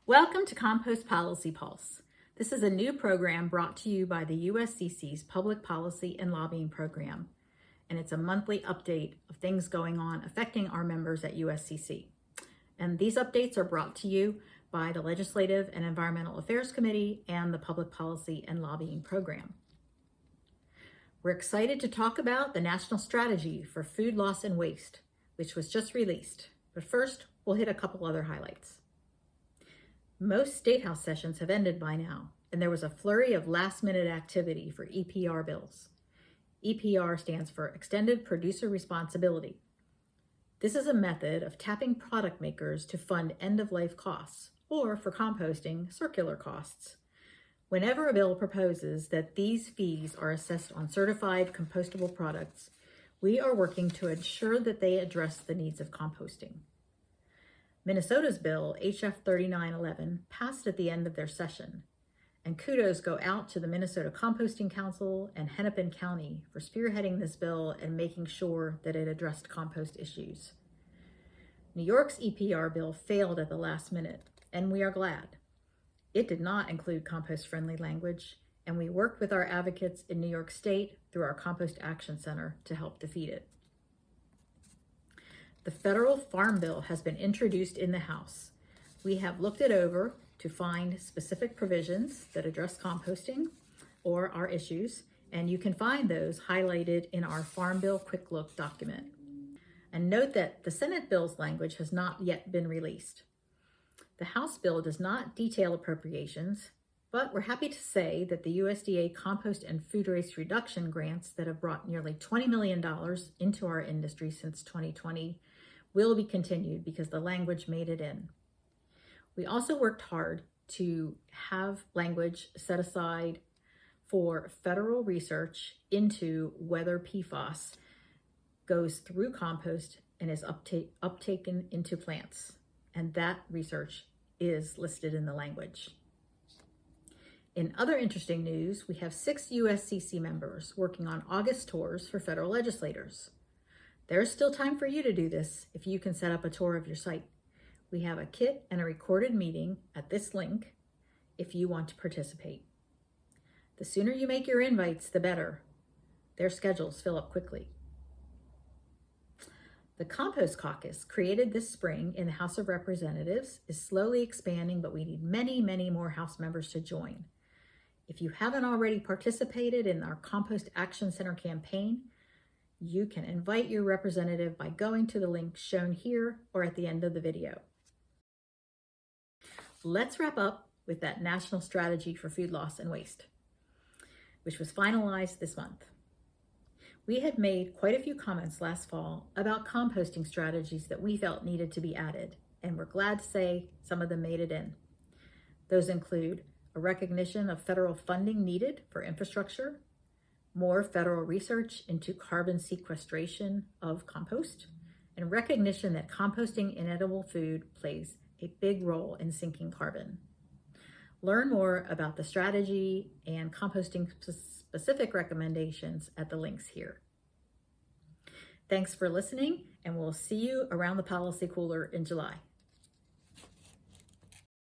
Welcome to Compost Policy Pulse. This is a new program brought to you by the USCC's Public Policy and Lobbying Program, and it's a monthly update of things going on affecting our members at USCC. And these updates are brought to you by the Legislative and Environmental Affairs Committee and the Public Policy and Lobbying Program. We're excited to talk about the National Strategy for Food Loss and Waste, which was just released. But first, we'll hit a couple other highlights. Most State House sessions have ended by now, and there was a flurry of last-minute activity for EPR bills. EPR stands for Extended Producer Responsibility. This is a method of tapping product makers to fund end-of-life costs, or for composting, circular costs. Whenever a bill proposes that these fees are assessed on certified compostable products, we are working to ensure that they address the needs of composting. Minnesota's bill, HF 3911, passed at the end of their session, and kudos go out to the Minnesota Composting Council and Hennepin County for spearheading this bill and making sure that it addressed compost issues. New York's EPR bill failed at the last minute, and we are glad. It did not include compost-friendly language, and we worked with our advocates in New York State through our Compost Action Center to help defeat it. The federal farm bill has been introduced in the House. We have looked it over to find specific provisions that address composting or our issues, and you can find those highlighted in our Farm Bill Quick Look document. And note that the Senate bill's language has not yet been released. The House bill does not detail appropriations, but we're happy to say that the USDA compost and food waste reduction grants that have brought nearly $20 million into our industry since 2020 will be continued because the language made it in. We also worked hard to have language set aside for federal research into whether PFAS goes through compost and is uptaken into plants. And that research is listed in the language. In other interesting news, we have 6 USCC members working on August tours for federal legislators. There's still time for you to do this if you can set up a tour of your site. We have a kit and a recorded meeting at this link if you want to participate. The sooner you make your invites, the better. Their schedules fill up quickly. The Compost Caucus, created this spring in the House of Representatives, is slowly expanding, but we need many, many more House members to join. If you haven't already participated in our Compost Action Center campaign, you can invite your representative by going to the link shown here or at the end of the video. Let's wrap up with that National Strategy for Food Loss and Waste, which was finalized this month. We had made quite a few comments last fall about composting strategies that we felt needed to be added, and we're glad to say some of them made it in. Those include a recognition of federal funding needed for infrastructure, more federal research into carbon sequestration of compost, and recognition that composting inedible food plays a big role in sinking carbon. Learn more about the strategy and composting specific recommendations at the links here. Thanks for listening, and we'll see you around the policy cooler in July.